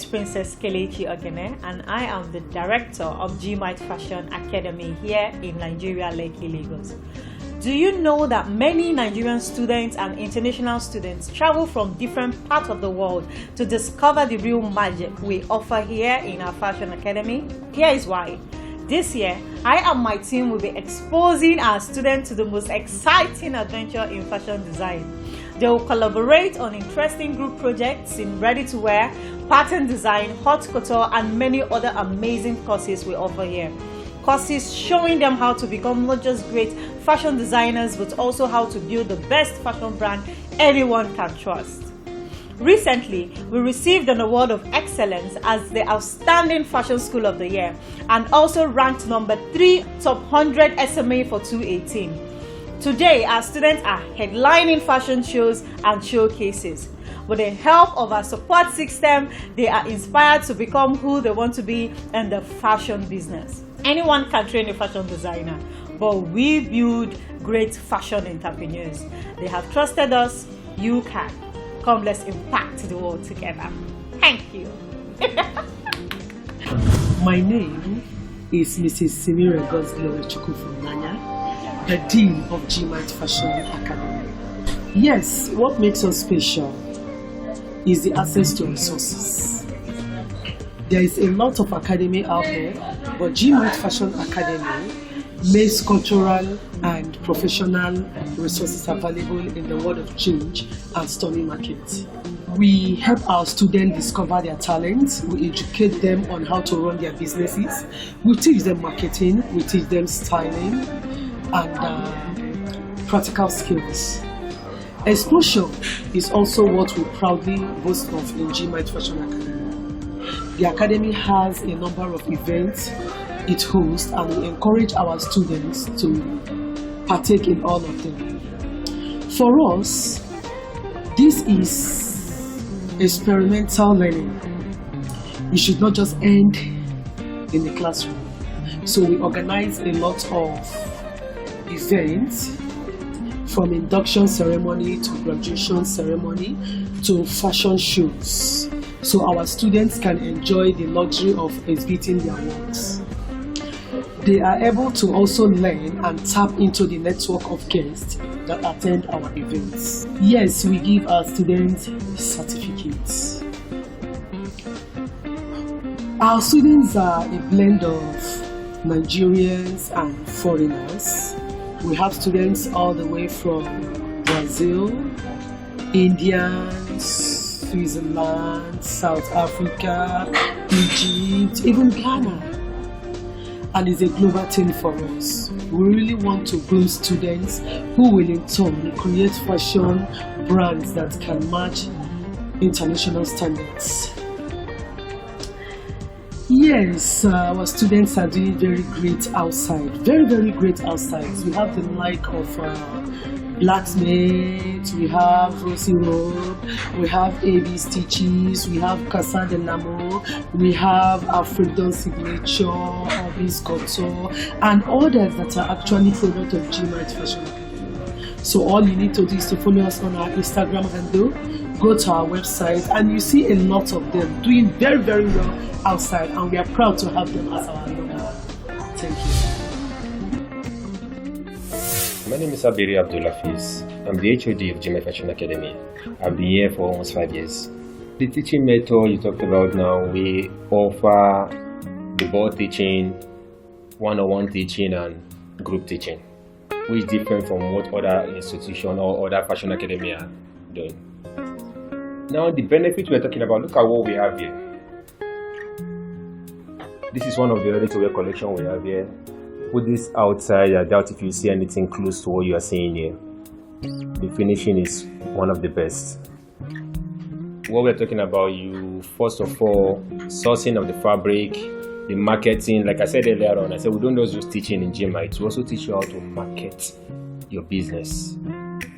Princess Kelechi Ogene, and I am the director of Gmyt Fashion Academy here in Nigeria, Lekki, Lagos. Do you know that many Nigerian students and international students travel from different parts of the world to discover the real magic we offer here in our Fashion Academy? Here is why. This year, I and my team will be exposing our students to the most exciting adventure in fashion design. They will collaborate on interesting group projects in ready-to-wear, pattern design, haute couture, and many other amazing courses we offer here. Courses showing them how to become not just great fashion designers, but also how to build the best fashion brand anyone can trust. Recently, we received an award of excellence as the Outstanding Fashion School of the Year and also ranked number 3 top 100 SMA for 2018. Today, our students are headlining fashion shows and showcases. With the help of our support system, they are inspired to become who they want to be in the fashion business. Anyone can train a fashion designer, but we build great fashion entrepreneurs. They have trusted us. You can. Come, let's impact the world together. Thank you. My name is Mrs. Simira Goslowe Chukwufunanya, the Dean of Gmyt Fashion Academy. Yes, what makes us special is the access to resources. There is a lot of academy out there, but Gmyt Fashion Academy makes cultural and professional resources available in the world of change and stunning market. We help our students discover their talents, we educate them on how to run their businesses, we teach them marketing, we teach them styling and practical skills. Exposure is also what we proudly boast of in Gmyt Fashion Academy. The Academy has a number of events it hosts, and we encourage our students to partake in all of them. For us, this is experimental learning. It should not just end in the classroom. So we organize a lot of events, from induction ceremony to graduation ceremony to fashion shows, so our students can enjoy the luxury of exhibiting their works. They are able to also learn and tap into the network of guests that attend our events. Yes, we give our students certificates. Our students are a blend of Nigerians and foreigners. We have students all the way from Brazil, India, Switzerland, South Africa, Egypt, even Ghana. And it's a global thing for us. We really want to groom students who will in turn create fashion brands that can match international standards. Yes, our students are doing very great outside, very great outside. We have the like of Blacksmith, we have Rosy Road, we have AB Stitches, we have Casa de Namo, we have African Signature, Orbis Couture, and others that are actually product of Gmyt Fashion Academy. So all you need to do is to follow us on our Instagram handle, go to our website, and you see a lot of them doing very well outside, and we are proud to have them as our alumni. Thank you. My name is Abiri Abdulafiz. I'm the HOD of Gmyt Fashion Academy. I've been here for almost 5 years. The teaching method you talked about now, we offer the board teaching, one-on-one teaching, and group teaching, which is different from what other institutions or other fashion academy are doing. Now, the benefits we're talking about, look at what we have here. This is one of the ready-to-wear collection we have here. Put this outside, I doubt if you see anything close to what you are seeing here. The finishing is one of the best. What we're talking about, you first of all, sourcing of the fabric, the marketing. Like I said earlier on, I said we don't just teaching in Gmyt, we also teach you how to market your business,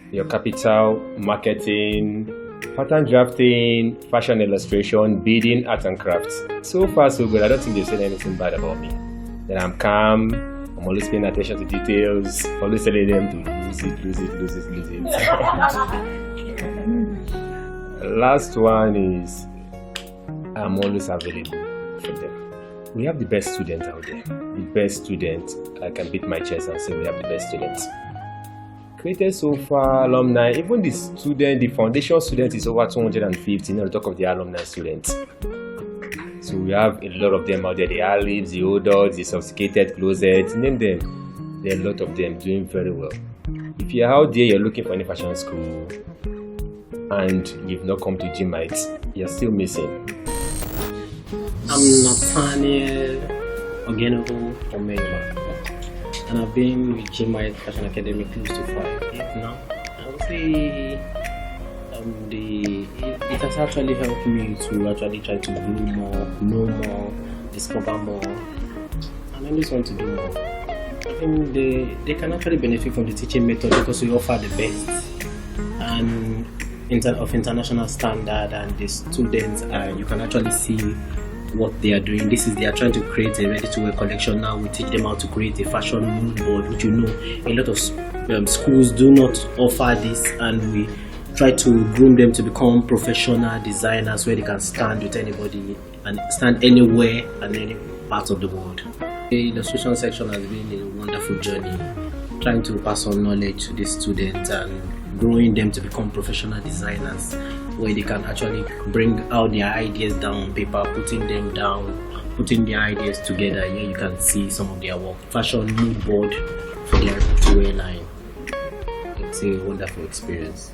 your capital, marketing, pattern drafting, fashion illustration, bidding, art and crafts. So far so good. I don't think they've said anything bad about me. That I'm calm, I'm always paying attention to details, always telling them to lose it. Last one is I'm always available for them. We have the best students out there. The best students. I can beat my chest and say we have the best students. Created so far, alumni, even the foundation student is over 250, not to talk of the alumni students. So we have a lot of them out there, the olives, the odors, the sophisticated closets, name them. There are a lot of them doing very well. If you're out there, you're looking for any fashion school, and you've not come to Gmyt, you're still missing. I'm Nathaniel Ogenogo from Maryland, and I've been with Gmyt Fashion Academy close to 5 years now. I would say it has actually helped me to actually try to do more, know more, discover more, and I just want to do more. I think they can actually benefit from the teaching method because we offer the best and of international standard, and the students you can actually see what they are doing. They are trying to create a ready-to-wear collection now. We teach them how to create a fashion mood board, which a lot of schools do not offer this, and we try to groom them to become professional designers where they can stand with anybody and stand anywhere and any part of the world. The illustration section has been a wonderful journey, trying to pass on knowledge to the students and growing them to become professional designers where they can actually bring out their ideas down on paper, putting them down, putting their ideas together. Here you can see some of their work. Fashion mood board for their wear line. It's a wonderful experience.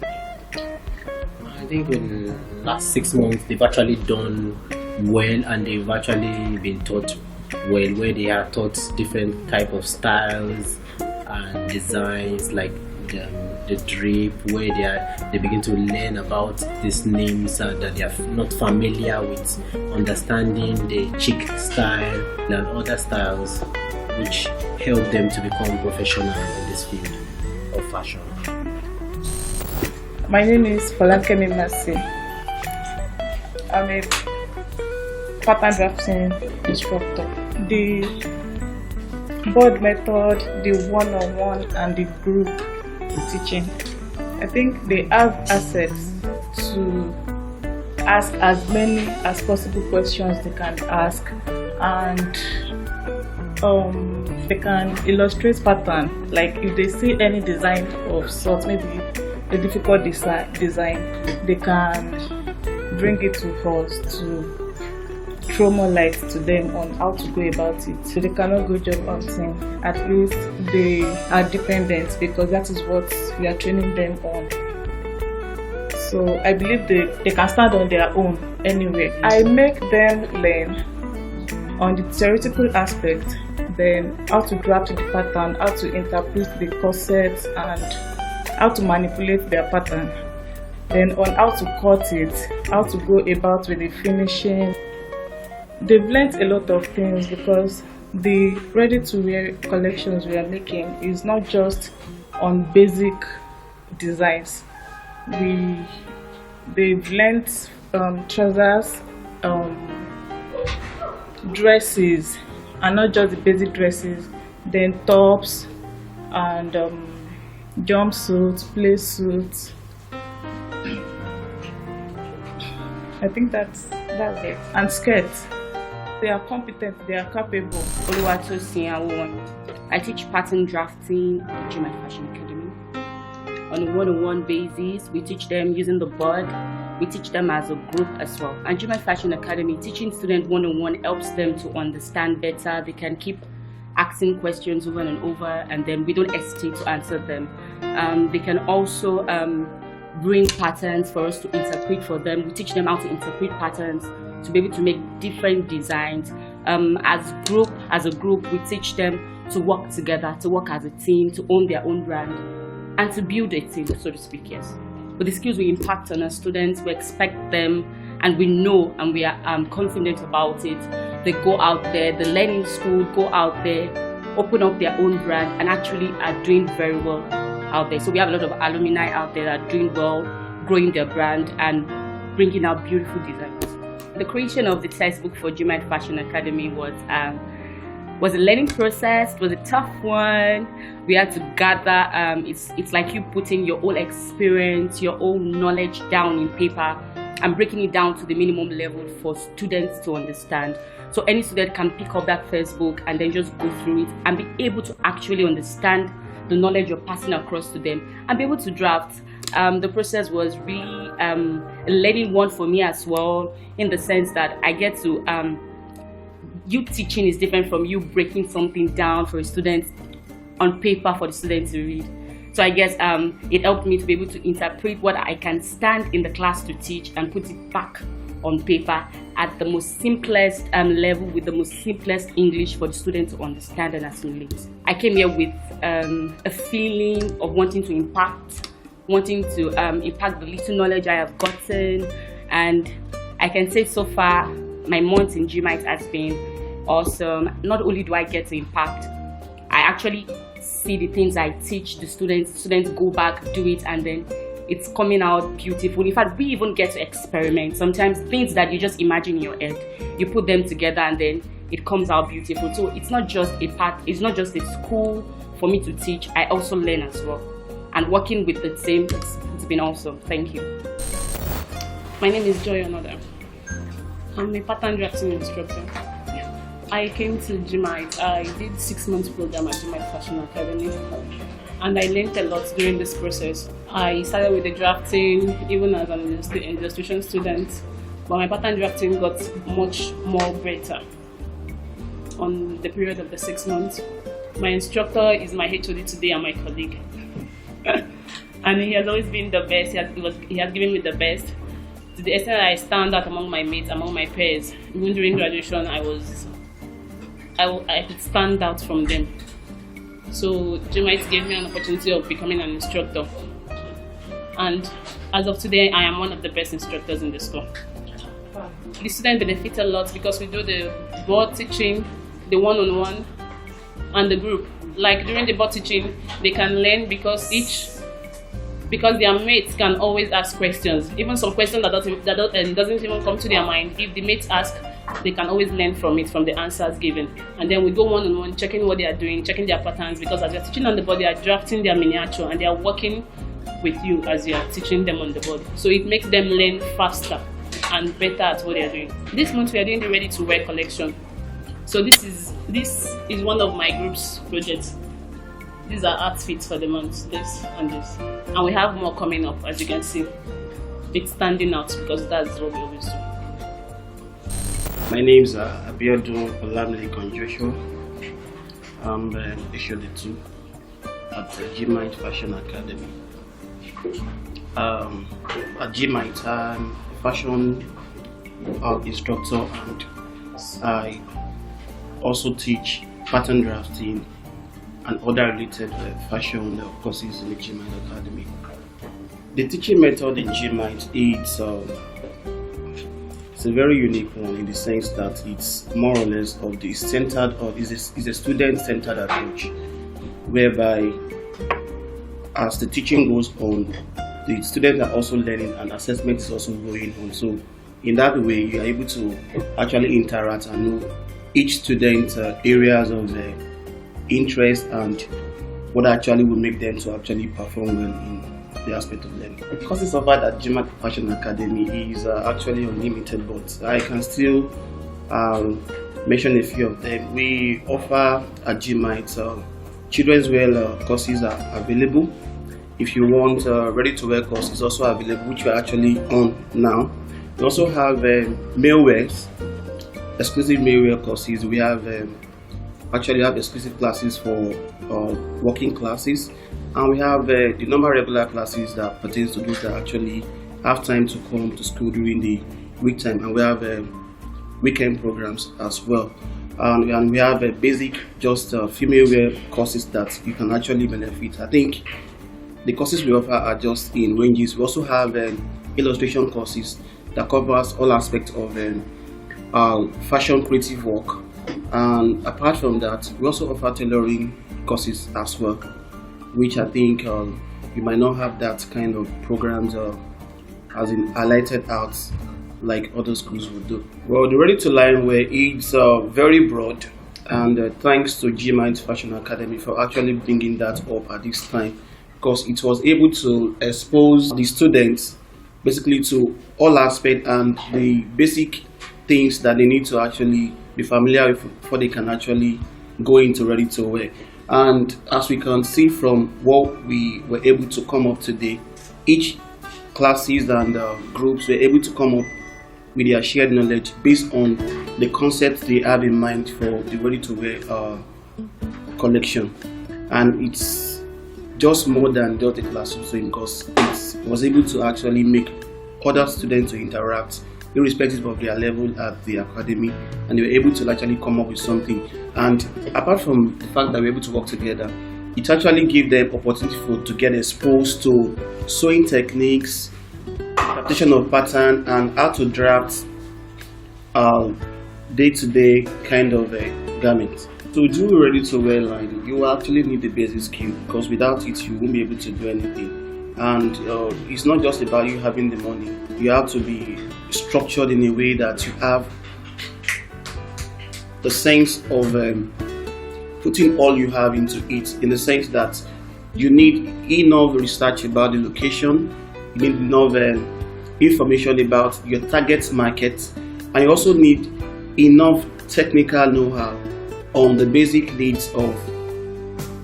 I think in the last 6 months they've actually done well, and they've actually been taught well, where they are taught different type of styles and designs, like the drip, where they begin to learn about these names that they are not familiar with, understanding the chic style and other styles, which help them to become professional in this field of fashion. My name is Gmyt Mercy. I'm a pattern drafting instructor. The board method, the one-on-one, and the group teaching, I think they have access to ask as many as possible questions they can ask, and they can illustrate pattern. Like if they see any design of sorts, maybe a difficult design, they can bring it to us to throw more light to them on how to go about it. So they cannot go job hunting. At least they are dependent, because that is what we are training them on. So I believe they can stand on their own anyway. I make them learn on the theoretical aspect, then how to draft the pattern, how to interpret the concepts, and how to manipulate their pattern. Then on how to cut it, how to go about with the finishing. They've learned a lot of things, because the ready-to-wear collections we are making is not just on basic designs. They've learned trousers, dresses, and not just the basic dresses, then tops and jumpsuits, play suits. I think that's it. And skirts. They are competent, they are capable. I teach pattern drafting at Gmyt Fashion Academy. On a one-on-one basis, we teach them using the board. We teach them as a group as well. And Gmyt Fashion Academy, teaching students one-on-one helps them to understand better. They can keep asking questions over and over, and then we don't hesitate to answer them. They can also bring patterns for us to interpret for them. We teach them how to interpret patterns to be able to make different designs. As a group, we teach them to work together, to work as a team, to own their own brand, and to build a team, so to speak, yes. But the skills we impact on our students, we expect them, and we know, and we are confident about it. They go out there, they learn in school, go out there, open up their own brand, and actually are doing very well out there. So we have a lot of alumni out there that are doing well, growing their brand, and bringing out beautiful designs. The creation of the textbook for Gmyt Fashion Academy was a learning process. It was a tough one. We had to gather. It's like you putting your own experience, your own knowledge down in paper and breaking it down to the minimum level for students to understand. So any student can pick up that first book and then just go through it and be able to actually understand the knowledge you're passing across to them and be able to draft. The process was really a learning one for me as well, in the sense that I get to, you teaching is different from you breaking something down for a student on paper for the student to read. So I guess it helped me to be able to interpret what I can stand in the class to teach and put it back on paper at the most simplest level with the most simplest English for the student to understand and assimilate. I came here with a feeling of wanting to impact the little knowledge I have gotten, and I can say so far my month in Gmyt has been awesome. Not only do I get to impact, I actually see the things I teach the students go back, do it, and then it's coming out beautiful. In fact, we even get to experiment. Sometimes things that you just imagine in your head, you put them together and then it comes out beautiful. So it's not just it's not just a school for me to teach, I also learn as well. And working with the team, it's been awesome. Thank you. My name is Joy Onoda. I'm a pattern drafting instructor. I came to Gmyt. I did 6 months program at Gmyt Fashion Academy, and I learned a lot during this process. I started with the drafting even as an illustration student, but my pattern drafting got much more better on the period of the 6 months. My instructor is my HOD today and my colleague. And he has always been the best. He has given me the best, to the extent that I stand out among my mates, among my peers. Even during graduation, I could stand out from them. So Gmyt gave me an opportunity of becoming an instructor, and as of today, I am one of the best instructors in the school. The students benefit a lot because we do the board teaching, the one-on-one, and the group. Like during the board teaching, they can learn because their mates can always ask questions, even some questions that doesn't even come to their mind. If the mates ask, they can always learn from it, from the answers given. And then we go one-on-one, checking what they are doing, checking their patterns, because as you're teaching on the board, they are drafting their miniature and they are working with you as you are teaching them on the board. So it makes them learn faster and better at what they are doing. This month we are doing the ready to wear collection. So this is one of my group's projects. These are outfits for the month, this and this. And we have more coming up, as you can see. It's standing out because that's what we always do. My name is Abiodun Olamide Conjoshua. I'm HOD 2 at the Gmyt Fashion Academy. At Gmyt, I'm a fashion instructor, and I also teach pattern drafting and other related fashion courses in the Gmyt Academy. The teaching method in Gmyt it's a very unique one in the sense that it's more or less of the centered, or is a student-centered approach, whereby as the teaching goes on, the students are also learning and assessment is also going on. So in that way, you are able to actually interact and know each student's areas of interest and what actually will make them to actually perform well in the aspect of learning. The courses offered at Gmyt Fashion Academy is actually unlimited, but I can still mention a few of them. We offer at Gmyt children's wear courses are available. If you want ready-to-wear courses also available, which we are actually on now. We also have male wears, exclusive male wear courses. We have actually have exclusive classes for working classes, and we have the normal regular classes that pertains to those that actually have time to come to school during the week time, and we have weekend programs as well. And we have a basic just female wear courses that you can actually benefit. I think the courses we offer are just in ranges. We also have illustration courses that covers all aspects of fashion creative work, and apart from that, we also offer tailoring courses as well, which I think you might not have that kind of programs as in highlighted out like other schools would do. Well, the ready to learn wear is very broad, and thanks to Gmyt Fashion Academy for actually bringing that up at this time, because it was able to expose the students basically to all aspects and the basic things that they need to actually be familiar with before they can actually go into ready to wear. And as we can see from what we were able to come up today, each classes and groups were able to come up with their shared knowledge based on the concepts they have in mind for the ready to wear collection. And it's just more than just a classroom, because it was able to actually make other students to interact irrespective of their level at the academy, and they were able to actually come up with something. And apart from the fact that we're able to work together, it actually gave them opportunity to get exposed to sewing techniques, adaptation of pattern, and how to draft day-to-day kind of garments. To do ready to wear line, you actually need the basic skill, because without it you won't be able to do anything. And it's not just about you having the money. You have to be structured in a way that you have the sense of putting all you have into it, in the sense that you need enough research about the location, you need enough information about your target market, and you also need enough technical know-how on the basic needs of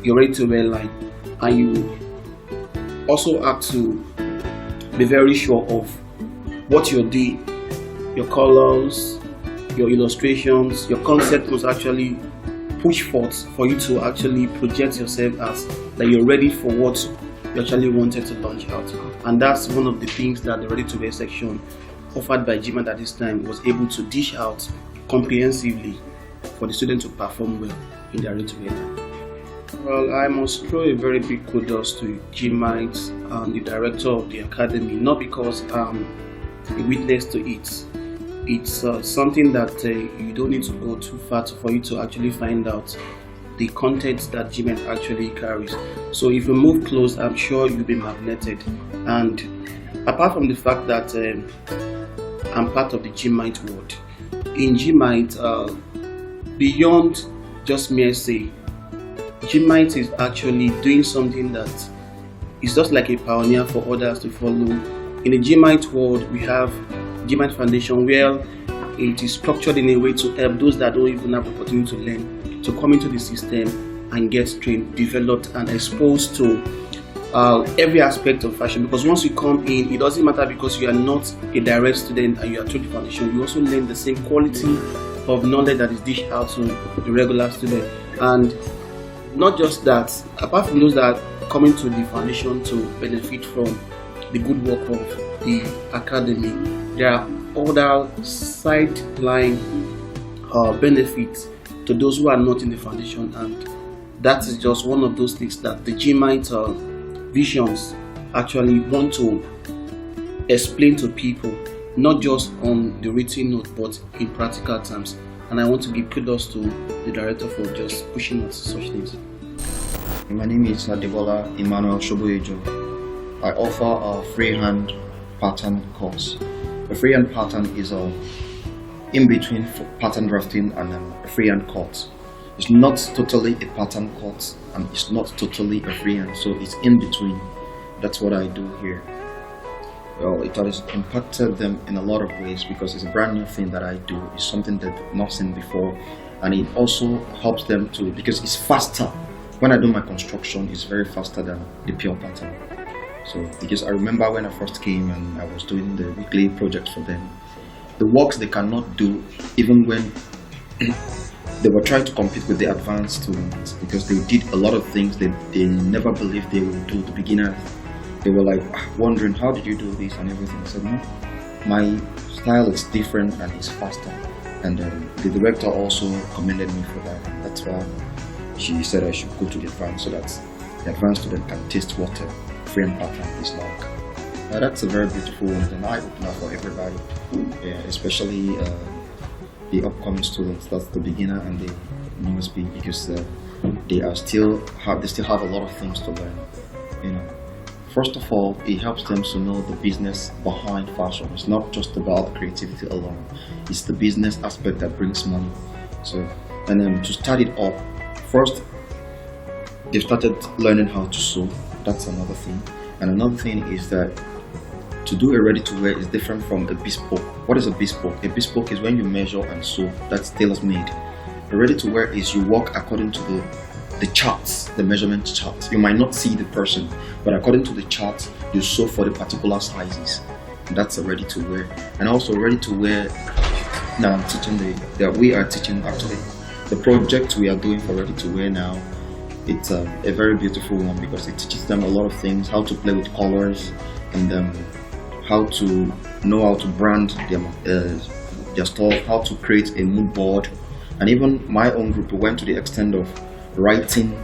your ready-to-wear line. And you also have to be very sure of what you're doing, your colors, your illustrations, your concept must actually push forth for you to actually project yourself as that you're ready for what you actually wanted to launch out. And that's one of the things that the ready to wear section offered by Gmyt at this time was able to dish out comprehensively for the students to perform well in their ready to wear. Well, I must throw a very big kudos to Gmyt, the director of the academy, not because I'm a witness to it. It's something that you don't need to go too far for you to actually find out the content that Gmyt actually carries. So if you move close, I'm sure you'll be magneted. And apart from the fact that I'm part of the Gmyt world, in Gmyt, beyond just mere say, Gmyt is actually doing something that is just like a pioneer for others to follow. In the Gmyt world, we have Gmyt Foundation, where it is structured in a way to help those that don't even have the opportunity to learn to come into the system and get trained, developed, and exposed to every aspect of fashion. Because once you come in, it doesn't matter because you are not a direct student and you are through the foundation, you also learn the same quality of knowledge that is dished out to the regular student. And not just that, apart from those that are coming to the foundation to benefit from the good work of the academy, there are other sideline benefits to those who are not in the foundation, and that is just one of those things that the Gmyt visions actually want to explain to people, not just on the written note but in practical terms. And I want to give kudos to the director for just pushing us such things. My name is Nadebola Emmanuel Shoboyejo. I offer a freehand pattern course. A freehand pattern is in between pattern drafting and a freehand cut. It's not totally a pattern cut and it's not totally a freehand, so it's in between. That's what I do here. Well, it has impacted them in a lot of ways because it's a brand new thing that I do. It's something they've not seen before, and it also helps them to, because it's faster. When I do my construction, it's very faster than the pure pattern. So, because I remember when I first came and I was doing the weekly project for them, the works they cannot do even when they were trying to compete with the advanced students, because they did a lot of things they never believed they would do, the beginners. They were like wondering, how did you do this and everything. I said, no, my style is different and it's faster. And the director also commended me for that. That's why she said I should go to the advanced so that the advanced student can taste what a frame pattern is like. That's a very beautiful one, and eye opener for everybody, especially the upcoming students. That's the beginner and the newbie, because they still have a lot of things to learn. You know, first of all, it helps them to know the business behind fashion. It's not just about creativity alone; it's the business aspect that brings money. So, and then to start it up, first they started learning how to sew. That's another thing. And another thing is that to do a ready-to-wear is different from a bespoke. What is a bespoke? A bespoke is when you measure and sew. That's tailor-made. A ready-to-wear is you work according to the charts, the measurement charts. You might not see the person, but according to the charts, you sew for the particular sizes. And that's a ready-to-wear. And also ready-to-wear. Now I'm teaching we are teaching actually the project we are doing for ready-to-wear now. It's a very beautiful one because it teaches them a lot of things, how to play with colors, and how to know how to brand their stuff, how to create a mood board. And even my own group went to the extent of writing.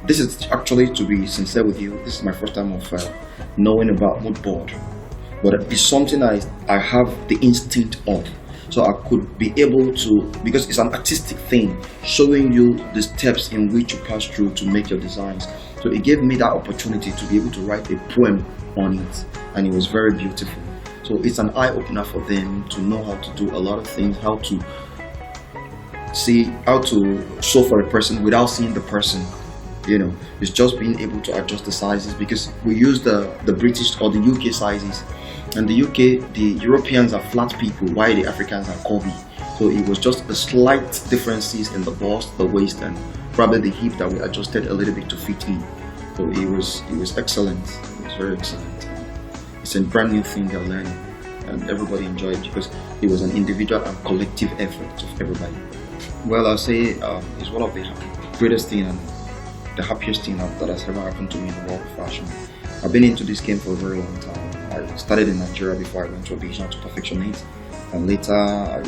This is actually, to be sincere with you, this is my first time of knowing about mood board, but it's something I have the instinct of. So I could be able to, because it's an artistic thing, showing you the steps in which you pass through to make your designs. So it gave me that opportunity to be able to write a poem on it, and it was very beautiful. So it's an eye-opener for them to know how to do a lot of things, how to sew for a person without seeing the person. You know, it's just being able to adjust the sizes, because we use the British or the UK sizes. And the UK, the Europeans are flat people, while the Africans are curvy. So it was just a slight differences in the bust, the waist, and probably the hip that we adjusted a little bit to fit in. So it was excellent. It was very excellent. It's a brand new thing they're learning, and everybody enjoyed it because it was an individual and collective effort of everybody. Well, I'll say it's one of the greatest things and the happiest thing that has ever happened to me in the world of fashion. I've been into this game for a very long time. I started in Nigeria before I went to Abidjan to perfectionate, and later I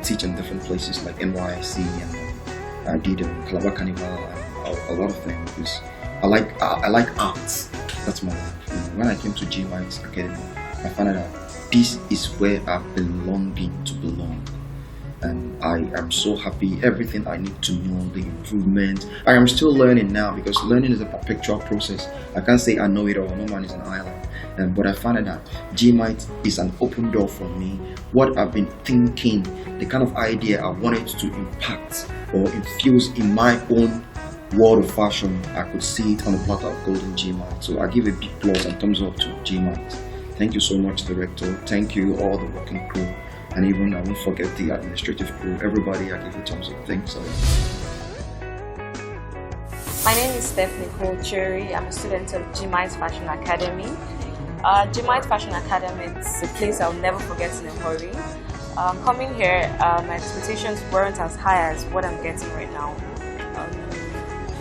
teach in different places like NYC, and I did Calabar Carnival and a lot of things because I like arts. That's my life. You know, when I came to Gmyt Academy, I found out that this is where I to belong. And I am so happy. Everything I need to know, the improvement. I am still learning now because learning is a perpetual process. I can't say I know it all. No man is an island. But I found out that Gmyt is an open door for me. What I've been thinking, the kind of idea I wanted to impact or infuse in my own world of fashion, I could see it on a platter of gold in Gmyt. So I give a big applause and thumbs up to Gmyt. Thank you so much, Director. Thank you, all the working crew. And even I won't forget the administrative crew. Everybody, I give you thumbs up. Thanks. My name is Stephanie Colcherry. I'm a student of Gmyt Fashion Academy. Gmyt Fashion Academy is a place I'll never forget in a hurry. Coming here, my expectations weren't as high as what I'm getting right now.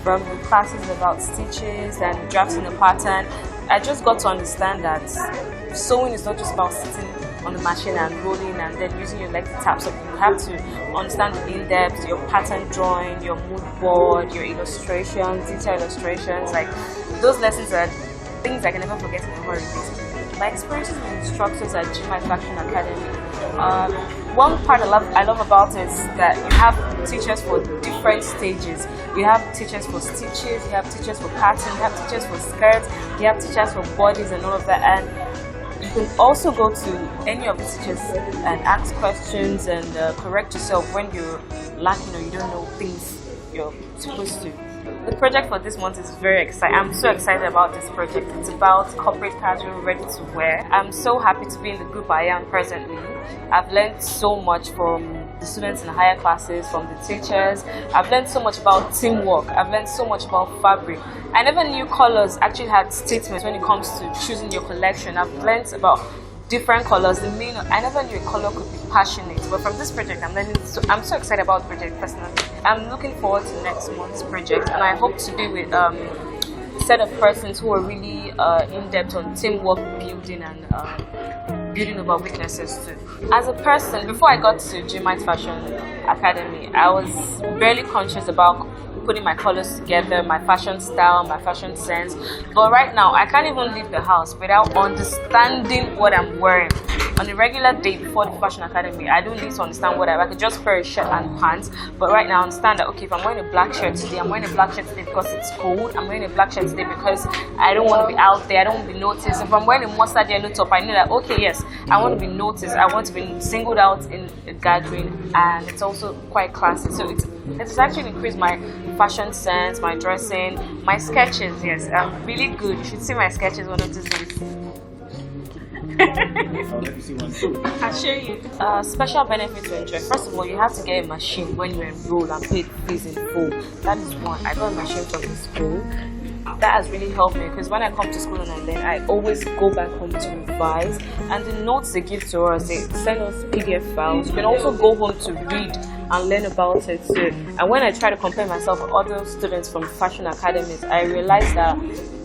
From the classes about stitches and drafting a pattern, I just got to understand that sewing is not just about sitting on the machine and rolling and then using your leg to tap something. You have to understand the in-depth, your pattern drawing, your mood board, your illustrations, detail illustrations. Like, those lessons are things I can never forget in a hurry, basically. My experiences with instructors at Gmyt Fashion Academy, one part I love about it is that you have teachers for different stages. You have teachers for stitches, you have teachers for pattern, you have teachers for skirts, you have teachers for bodies and all of that. And you can also go to any of the teachers and ask questions and correct yourself when you're lacking or you don't know things you're supposed to. The project for this month is very exciting. I'm so excited about this project. It's about corporate casual ready to wear. I'm so happy to be in the group I am presently. I've learned so much from the students in the higher classes, from the teachers. I've learned so much about teamwork. I've learned so much about fabric. I never knew colors actually had statements when it comes to choosing your collection. I've learned about different colors. I never knew a color could be passionate, but from this project I'm learning. I'm so excited about the project personally. I'm looking forward to next month's project, and I hope to be with a set of persons who are really in depth on teamwork building and building of our weaknesses too. As a person, before I got to Gmyt Fashion Academy, I was barely conscious about putting my colors together, my fashion style, my fashion sense. But right now, I can't even leave the house without understanding what I'm wearing. On a regular day before the Fashion Academy, I don't need to understand what I could just wear a shirt and pants. But right now, I understand that, okay, if I'm wearing a black shirt today, I'm wearing a black shirt today because it's cold. I'm wearing a black shirt today because I don't want to be out there. I don't want to be noticed. If I'm wearing a mustard yellow top, I know that, okay, yes, I want to be noticed. I want to be singled out in a gathering, and it's also quite classy. So it's actually increased my fashion sense, my dressing, my sketches. Yes, I'm really good. You should see my sketches one of these days. I'll let you see one too. I'll show you. Special benefit to enjoy. First of all, you have to get a machine when you enroll and pay the fees in full. That is one. I got a machine from the school. That has really helped me because when I come to school and I learn, I always go back home to revise. And the notes they give to us, they send us PDF files. You can also go home to read and learn about it too. And when I try to compare myself with other students from fashion academies, I realized that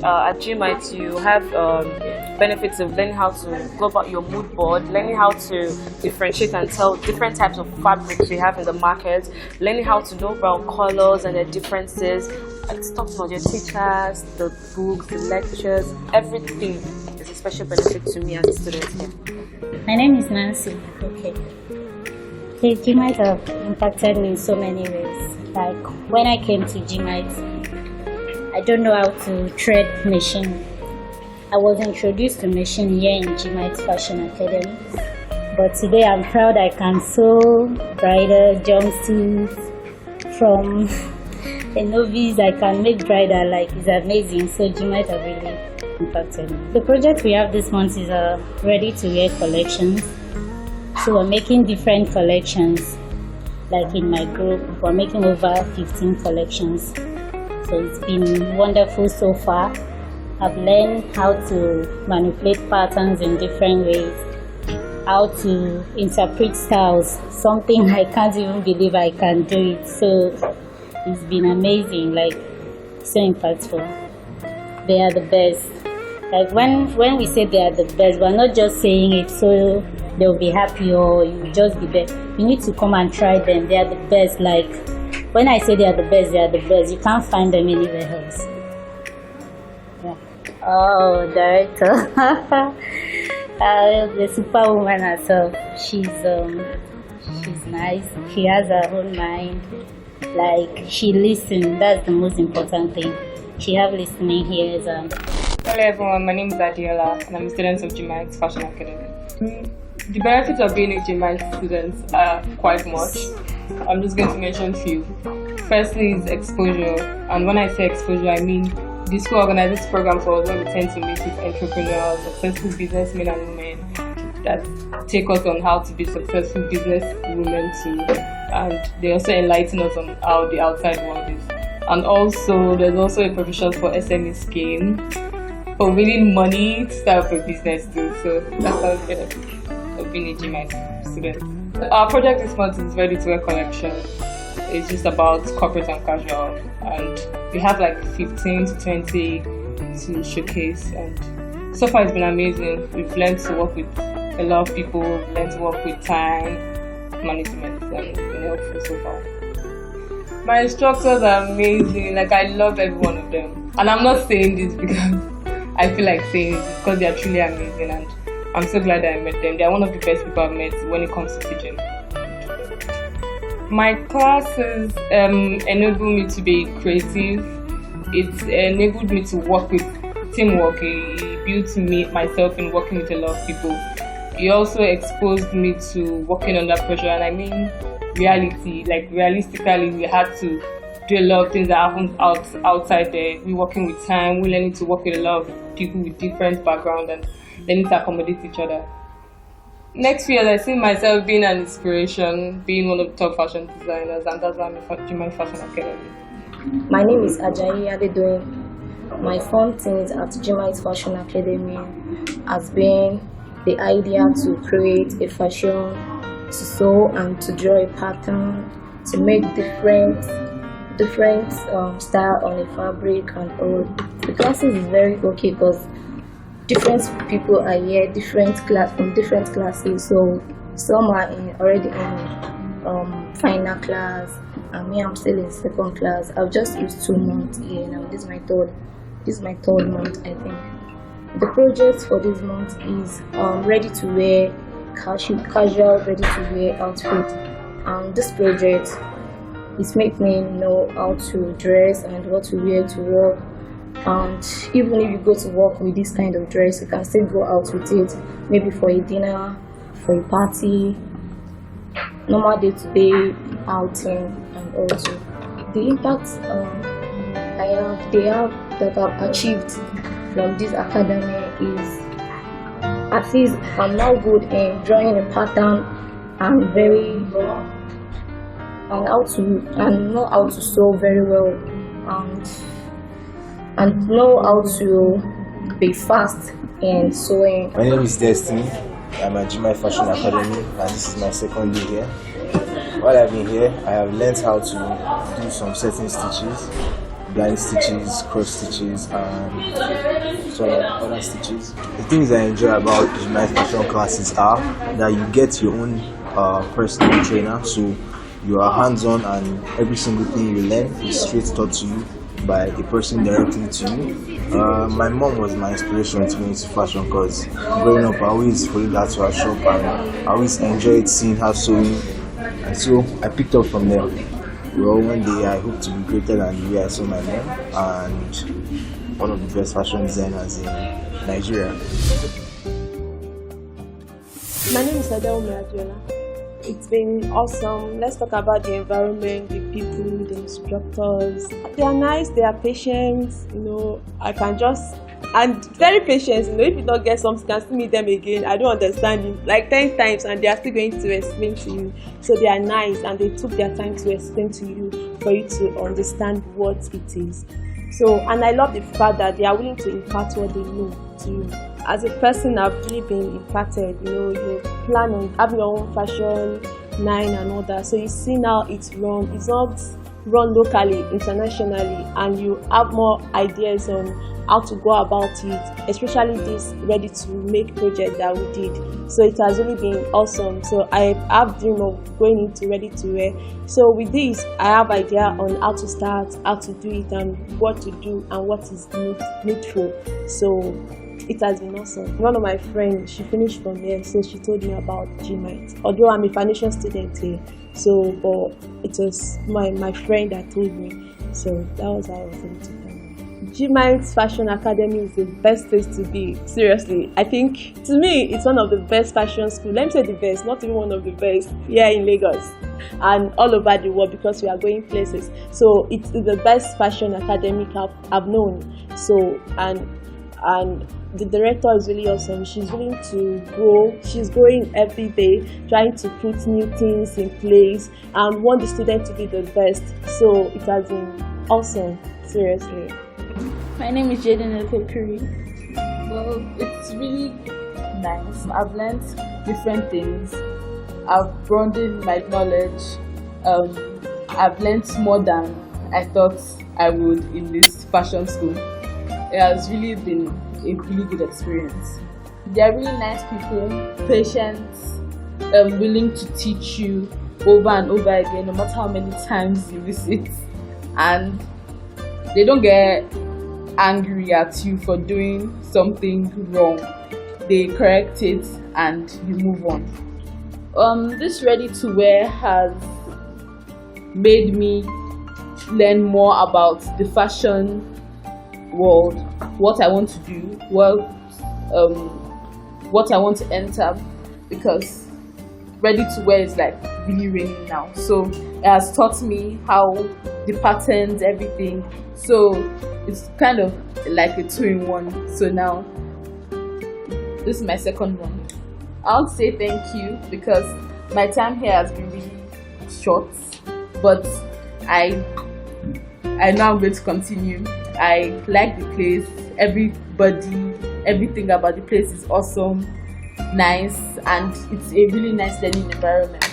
at Gmyt you have benefits of learning how to go about your mood board, learning how to differentiate and tell different types of fabrics we have in the market, learning how to know about colors and their differences. It's talking about your teachers, the books, the lectures, everything is a special benefit to me as a student here. My name is Nancy. Okay. Gmyt have impacted me in so many ways. Like when I came to Gmyt, I don't know how to thread machine. I was introduced to machine here in Gmyt Fashion Academy. But today I'm proud I can sew bridal jumpsuits. From a novice, I can make bridal, like it's amazing. So Gmyt have really impacted me. The project we have this month is a ready-to-wear collections. So we're making different collections. Like in my group, we're making over 15 collections. So it's been wonderful so far. I've learned how to manipulate patterns in different ways, how to interpret styles, something I can't even believe I can do it. So it's been amazing, like so impactful. They are the best. Like when we say they are the best, we're not just saying it so they'll be happy or you just be there. You need to come and try them. They are the best. Like when I say they are the best, they are the best. You can't find them anywhere else. Yeah. Oh, director. The superwoman herself. She's nice. She has her own mind. Like she listens. That's the most important thing. She have listening ears. Hello everyone, my name is Adiola and I'm a student of Gmyt Fashion Academy. The benefits of being a Gmyt student are quite much. I'm just going to mention a few. Firstly is exposure, and when I say exposure I mean the school organizes programs for us where we tend to meet with entrepreneurs, successful businessmen and women that take us on how to be successful business women too, and they also enlighten us on how the outside world is. And also there's also a provision for SME scheme for winning money to start up a business too. So that's how benefit of being a Gmyt student. Our project this month is ready to wear collection. It's just about corporate and casual, and we have like 15 to 20 to showcase, and so far it's been amazing. We've learned to work with a lot of people, we've learned to work with time management, and it's been helpful so far. My instructors are amazing, like I love every one of them, and I'm not saying this because I feel like saying it because they are truly amazing, and I'm so glad that I met them. They are one of the best people I've met when it comes to teaching. My classes enable me to be creative. It enabled me to work with teamwork. It built myself in working with a lot of people. It also exposed me to working under pressure, and I mean reality. Like realistically, we had to do a lot of things that happen outside there. We're working with time. We're learning to work with a lot of people with different backgrounds and learning to accommodate each other. Next few years, I see myself being an inspiration, being one of the top fashion designers, and that's why I'm at Gmyt Fashion Academy. My name is Ajayi Adedoyin. My fun things at Gmyt Fashion Academy has been the idea to create a fashion, to sew and to draw a pattern, to make different style on a fabric and all. The classes is very okay because different people are here, from different classes. So some are already in final class, and me, I'm still in second class. I've just used 2 months here now. This is my third month, I think. The project for this month is ready to wear casual ready to wear outfit. This project is make me know how to dress and what to wear to work. And even if you go to work with this kind of dress, you can still go out with it, maybe for a dinner, for a party, normal day-to-day outing. And also the impact that I've achieved from this academy is at least I'm now good in drawing a pattern and know how to sew very well, and know how to be fast in sewing. My name is Destiny. I'm at Gmyt Fashion Academy, and this is my second year here. While I've been here, I have learned how to do some certain stitches, blind stitches, cross stitches, and some other stitches. The things I enjoy about Gmyt Fashion classes are that you get your own personal trainer, so you are hands-on, and every single thing you learn is straight taught to you by a person directly to you. My mom was my inspiration to go into fashion, because growing up I always followed her to her shop and I always enjoyed seeing her sewing, and so I picked up from there. Well, one day I hope to be greater than the way I saw my mom, and one of the best fashion designers in Nigeria. My name is Gmyt. It's been awesome. Let's talk about the environment, the people, the instructors. They are nice, they are patient, and very patient. If you don't get something, you can still meet them again. I don't understand it like 10 times and they are still going to explain to you. So they are nice and they took their time to explain to you for you to understand what it is. So, and I love the fact that they are willing to impart what they know to you. As a person, I've really been impacted. You plan on having your own fashion line and all that. So you see now it's run. It's not run locally, internationally, and you have more ideas on how to go about it, especially this ready-to-make project that we did. So it has really been awesome. So I have dream of going into ready-to-wear. So with this, I have idea on how to start, how to do it, and what to do, and what is needful. So it has been awesome. One of my friends, she finished from there, so she told me about Gmyt. Although I'm a foundation student here, but it was my friend that told me. So that was how I was able to find it. Gmyt Fashion Academy is the best place to be. Seriously, I think to me it's one of the best fashion schools. Let me say the best, not even one of the best here in Lagos and all over the world, because we are going places. So it's the best fashion academy I've known. So and the director is really awesome. She's willing to grow. She's growing every day, trying to put new things in place and want the student to be the best. So it has been awesome, seriously. My name is Jaden Elpekuri. Well, it's really nice. I've learned different things. I've broadened my knowledge. I've learned more than I thought I would in this fashion school. It has really been a really good experience. They are really nice people, patient, willing to teach you over and over again, no matter how many times you visit. And they don't get angry at you for doing something wrong. They correct it and you move on. This ready-to-wear has made me learn more about the fashion world, what I want to do, what I want to enter, because ready-to-wear is like really raining now. So it has taught me how the patterns, everything. So it's kind of like a 2-in-1. So now this is my second one. I want to say thank you because my time here has been really short, but I know I'm going to continue. I like the place, everybody, everything about the place is awesome, nice, and it's a really nice learning environment.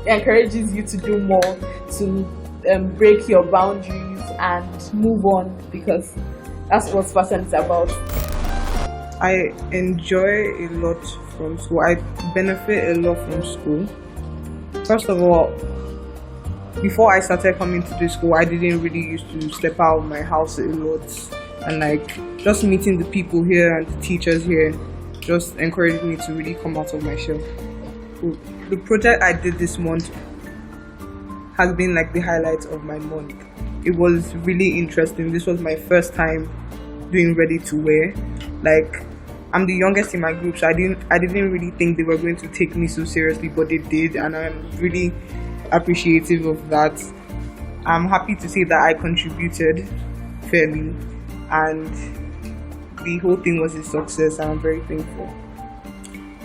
It encourages you to do more, to break your boundaries and move on, because that's what fashion is about. I enjoy a lot from school. I benefit a lot from school. First of all, before I started coming to this school, I didn't really used to step out of my house a lot, and like just meeting the people here and the teachers here just encouraged me to really come out of my shell. The project I did this month has been like the highlight of my month. It was really interesting. This was my first time doing ready to wear. Like, I'm the youngest in my group, so I didn't really think they were going to take me so seriously, but they did, and I'm really appreciative of that. I'm happy to say that I contributed fairly, and the whole thing was a success, and I'm very thankful.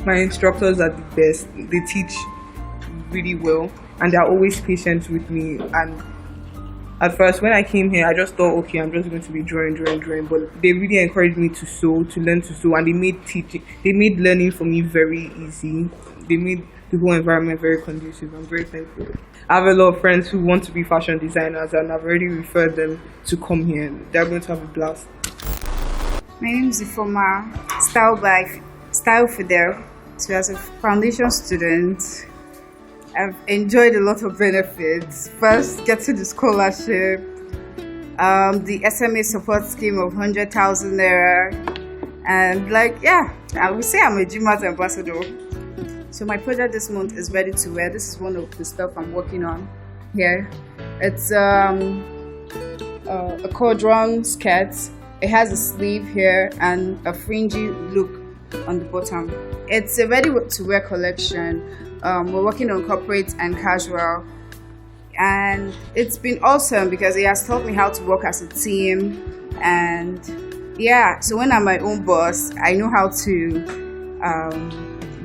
My instructors are the best. They teach really well, and they're always patient with me. And at first, when I came here, I just thought, okay, I'm just going to be drawing. But they really encouraged me to sew, to learn to sew, and they made learning for me very easy. They made the whole environment very conducive. I'm very thankful. I have a lot of friends who want to be fashion designers, and I've already referred them to come here. They're going to have a blast. My name is Ifoma, Style Fidel. So as a foundation student, I've enjoyed a lot of benefits. First, getting the scholarship, the SMA support scheme of 100,000 naira, and I would say I'm a Gmyt ambassador. So my project this month is ready to wear. This is one of the stuff I'm working on here. It's a cordon skirt. It has a sleeve here and a fringy look on the bottom. It's a ready-to-wear collection. We're working on corporate and casual, and it's been awesome because it has taught me how to work as a team. And so when I'm my own boss, I know how to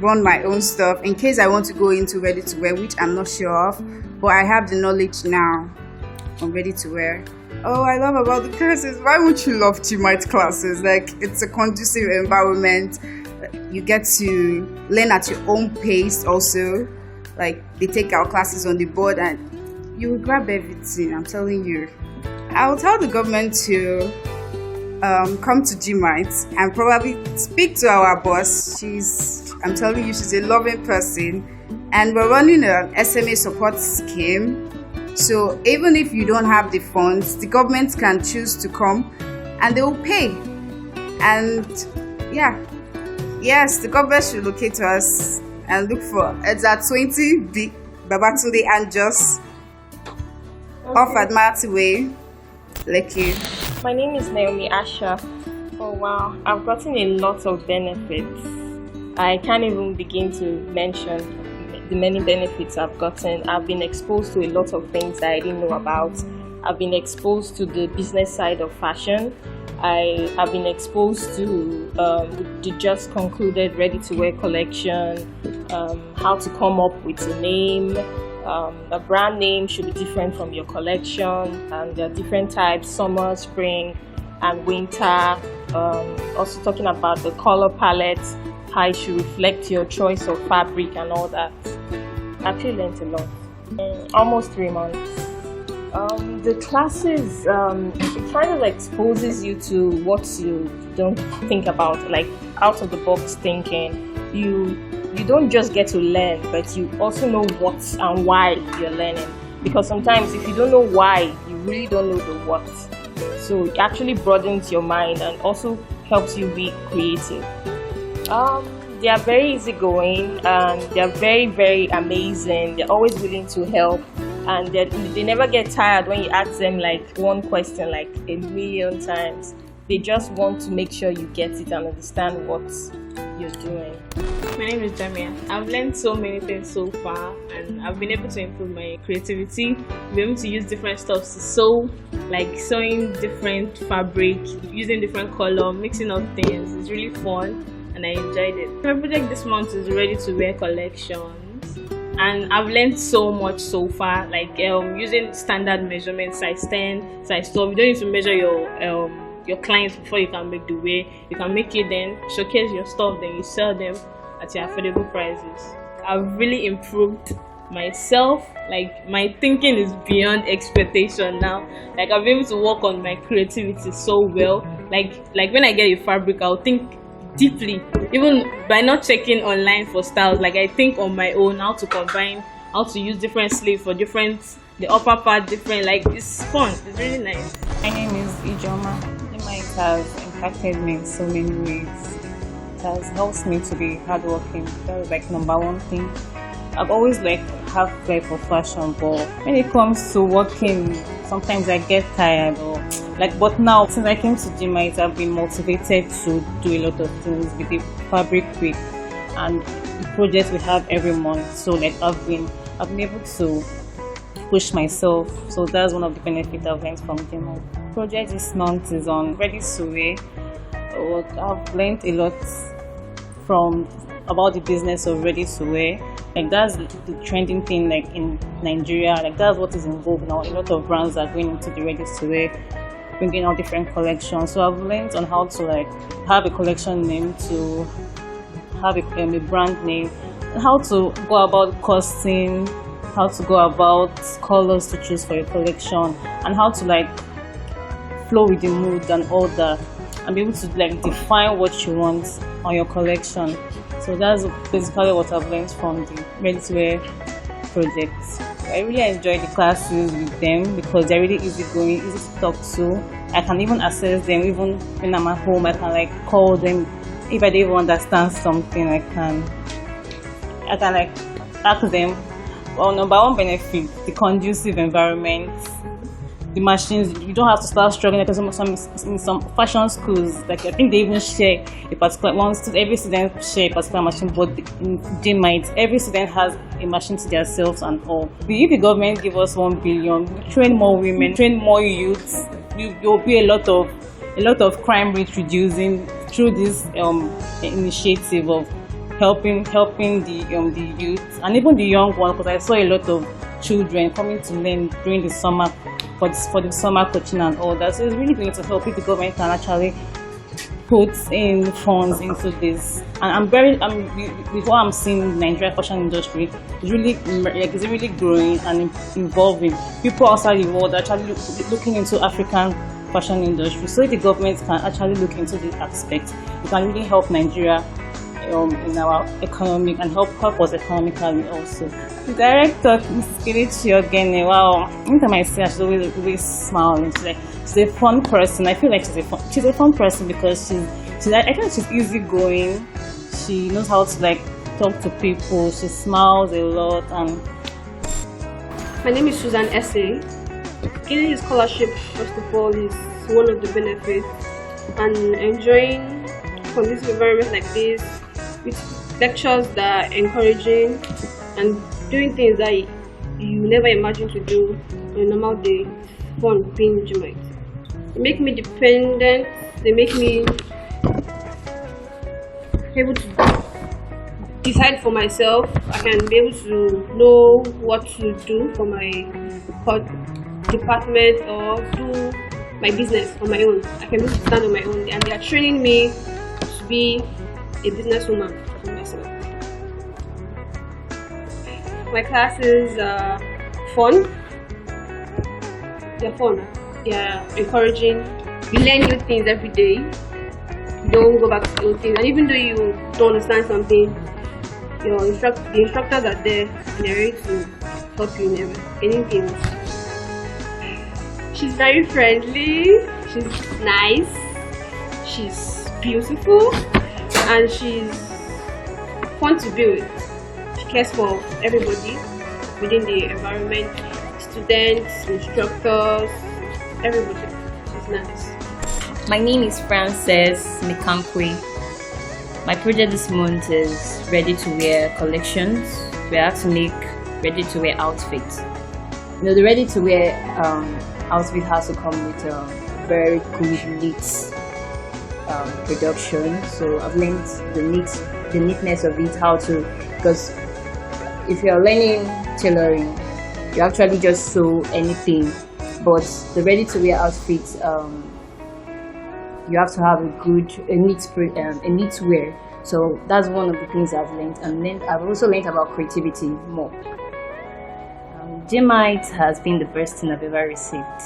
run my own stuff in case I want to go into ready-to-wear, which I'm not sure of, but I have the knowledge now on ready-to-wear. Oh, I love about the classes. Why would you love Gmyt classes? Like, it's a conducive environment. You get to learn at your own pace also. Like, they take our classes on the board and you will grab everything, I'm telling you. I will tell the government to come to Gmyt and probably speak to our boss. I'm telling you, she's a loving person. And we're running an SMA support scheme. So even if you don't have the funds, the government can choose to come and they will pay. And yes, the government should locate us and look for it's at 20B Babatunde and Just off Admiralty Way, Lekki. My name is Naomi Asha. Oh wow, I've gotten a lot of benefits. I can't even begin to mention the many benefits I've gotten. I've been exposed to a lot of things that I didn't know about. I've been exposed to the business side of fashion. I have been exposed to the just concluded ready-to-wear collection, how to come up with a name. A brand name should be different from your collection, and there are different types: summer, spring, and winter. Also talking about the color palette, how it should reflect your choice of fabric and all that. I actually learned a lot. Almost 3 months. The classes, it kind of exposes you to what you don't think about, like out of the box thinking. You don't just get to learn, but you also know what and why you're learning. Because sometimes if you don't know why, you really don't know the what. So it actually broadens your mind and also helps you be creative. They are very easygoing and they are very, very amazing. They're always willing to help, and they never get tired when you ask them like one question like a million times. They just want to make sure you get it and understand what you're doing. My name is Jamia. I've learned so many things so far, and I've been able to improve my creativity, be able to use different stuff to sew, like sewing different fabric, using different color, mixing up things. It's really fun and I enjoyed it. My project this month is ready-to-wear collections, and I've learned so much so far, like using standard measurements, size 10, size 12. You don't need to measure your clients before you can make the wear. You can make it, then showcase your stuff, then you sell them at your affordable prices. I've really improved myself. Like, my thinking is beyond expectation now. Like, I've been able to work on my creativity so well. Like when I get a fabric, I'll think deeply, even by not checking online for styles. Like, I think on my own how to combine, how to use different sleeves for different, the upper part different. Like, it's fun, it's really nice. My name is Ijoma. Gmyt has impacted me in so many ways. It has helped me to be hardworking. That was like number one thing. I've always have flair for fashion, but when it comes to working, sometimes I get tired but now since I came to Gmyt, I've been motivated to do a lot of things with the fabric week and the projects we have every month. So I've been able to push myself. So that's one of the benefits I've learned from Gmyt. Project this month is on ready to wear. I've learned a lot from about the business of ready to wear. Like that's the trending thing like in Nigeria. Like that's what is in vogue now. A lot of brands are going into the ready to wear, bringing out different collections. So I've learned on how to like have a collection name, to have a brand name, and how to go about costing, how to go about colors to choose for your collection, and how to like flow with the mood and all that, and be able to like define what you want on your collection. So that's basically what I've learned from the ready to wear project. I really enjoy the classes with them because they're really easy going, easy to talk to. I can even access them even when I'm at home. I can like call them if I don't even understand something. I can like ask them. Well, number one benefit, the conducive environment. The machines, you don't have to start struggling because in some fashion schools, like I think they even share a particular one. Every student share a particular machine, but in Gmyt, every student has a machine to themselves and all. If the government give us 1 billion, train more women, train more youths, there will be a lot of crime rate reducing through this initiative of helping the youth and even the young ones. Because I saw a lot of children coming to learn during the summer. For the summer coaching and all that. So it's really going to help if the government can actually put in funds into this. And with what I'm seeing in the Nigerian fashion industry, it's really growing and evolving. People outside the world are actually looking into African fashion industry. So if the government can actually look into this aspect, it can really help Nigeria in our economic and help us economically also. The director, Mrs. Kelechi Ogene, wow, anytime I see her, she's always smiling. She's a fun person. I feel like she's a fun person because I think she's easygoing. She knows how to like talk to people. She smiles a lot. And my name is Susan Essay. Getting a scholarship, first of all, is one of the benefits, and enjoying conducive environment like this with lectures that are encouraging and doing things that you never imagined to do on a normal day. Fun being Gmyt. They make me dependent. They make me able to decide for myself. I can be able to know what to do for my department or do my business on my own. I can be able to stand on my own, and they are training me to be a businesswoman for myself. My classes are fun. They're fun. They're encouraging. You learn new things every day. You don't go back to the old things. And even though you don't understand something, the instructors are there and they're ready to help you in anything. She's very friendly. She's nice. She's beautiful. And she's fun to be with. She cares for everybody within the environment, students, instructors, everybody. She's nice. My name is Frances Mikankwe. My project this month is ready to wear collections. We have to make ready to wear outfits. The ready to wear outfit has to come with a very good neat production. So I've learned the neatness of it, how to, because if you're learning tailoring, you actually just sew anything, but the ready to wear outfits, you have to have a neat wear. So that's one of the things I've learned, and then I've also learned about creativity more. Gmyt has been the best thing I've ever received,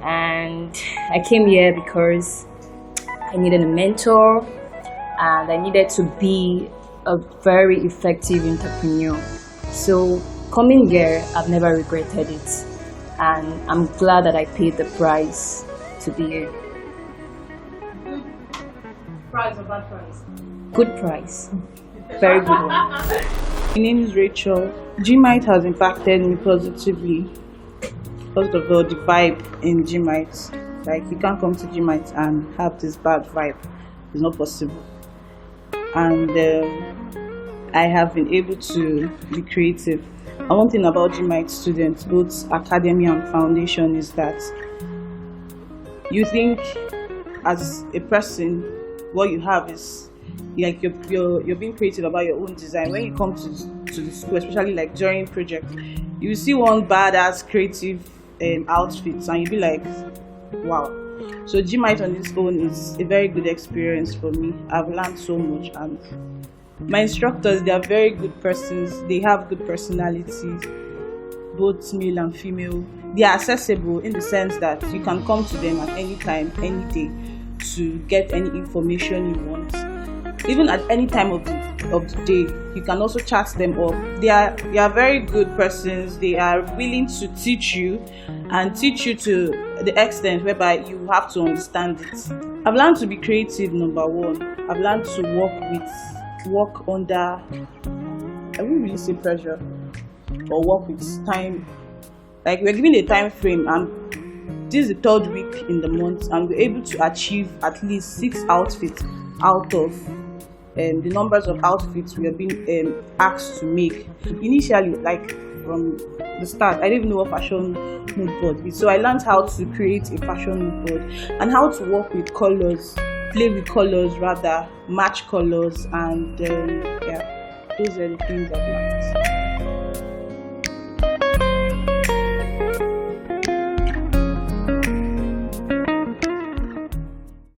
and I came here because I needed a mentor and I needed to be a very effective entrepreneur. So coming here, I've never regretted it, and I'm glad that I paid the price to be here. Price or bad price? Good price. Very good one. My name is Rachel. Gmyt has impacted me positively. First of all, the vibe in Gmyt. Like, you can't come to Gmyt and have this bad vibe. It's not possible. And I have been able to be creative. And one thing about Gmyt students, both academy and foundation, is that you think as a person, what you have is like you're being creative about your own design. When you come to the school, especially like during project, you will see one badass creative outfits and you'll be like, wow. So Gmyt on its own is a very good experience for me. I've learned so much, and my instructors, they are very good persons. They have good personalities, both male and female. They are accessible in the sense that you can come to them at any time, any day, to get any information you want. Even at any time of the day, you can also chat them up. They are very good persons. They are willing to teach you and teach you to the extent whereby you have to understand it. I've learned to be creative, number one. I've learned to work under, I wouldn't really say pressure, or work with time. Like, we're given a time frame, and this is the 3rd week in the month, and we're able to achieve at least 6 outfits out of the numbers of outfits we have been asked to make. Initially, like from the start, I didn't even know what fashion mood board is. So I learned how to create a fashion mood board and how to work with colors, play with colors rather, match colors, and yeah, those are the things I've learned.